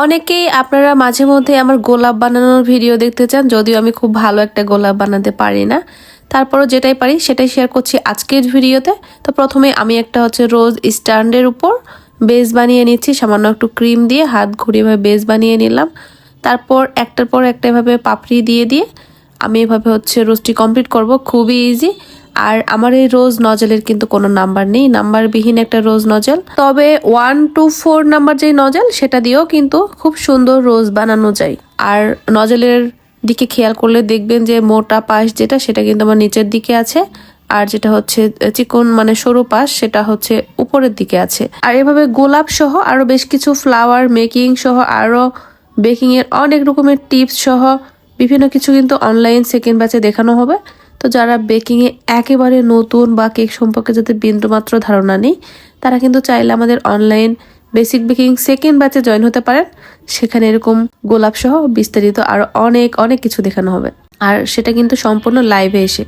অনেকেই আপনারা মাঝে মধ্যে আমার গোলাপ বানানোর ভিডিও দেখতে চান, যদিও আমি খুব ভালো একটা গোলাপ বানাতে পারি না। তারপরও যেটাই পারি সেটাই শেয়ার করছি আজকের ভিডিওতে। তো প্রথমে আমি একটা রোজ স্ট্যান্ডের উপর বেস বানিয়ে নিচ্ছি, সামান্য একটু ক্রিম দিয়ে হাত ঘুরিয়ে বেস বানিয়ে নিলাম। তারপর একটার পর একটা এভাবে পাপড়ি দিয়ে দিয়ে আমি এভাবে রোজটি কমপ্লিট করব। খুবই ইজি। আর আমার এই রোজ নজেলের কিন্তু কোনো নাম্বার নেই, নাম্বারবিহীন একটা রোজ নজেল। তবে 1 to 4 নাম্বার যে নজেল সেটা দিয়েও কিন্তু খুব সুন্দর রোজ বানানো যায়। আর নজেলের দিকে খেয়াল করলে দেখবেন যে মোটা পাশ যেটা সেটা কিন্তু আমার নিচের দিকে আছে, আর যেটা চিকন মানে সরু পাশ সেটা উপরের দিকে আছে। আর এভাবে গোলাপ সহ আরো বেশ কিছু ফ্লাওয়ার মেকিং সহ আরো বেকিং এর অনেক রকমের টিপস সহ বিভিন্ন কিছু কিন্তু অনলাইন সেকেন্ড ব্যাচে দেখানো হবে। তো যারা বেকিং এ একেবারে নতুন বা কেক সম্পর্কে যাদের বিন্দুমাত্র ধারণা নেই, তারা কিন্তু চাইলে আমাদের অনলাইন বেসিক বেকিং সেকেন্ড ব্যাচে জয়েন হতে পারেন। সেখানে এরকম গোলাপ সহ বিস্তারিত আরো অনেক অনেক কিছু দেখানো হবে, আর সেটা কিন্তু সম্পূর্ণ লাইভে এসে।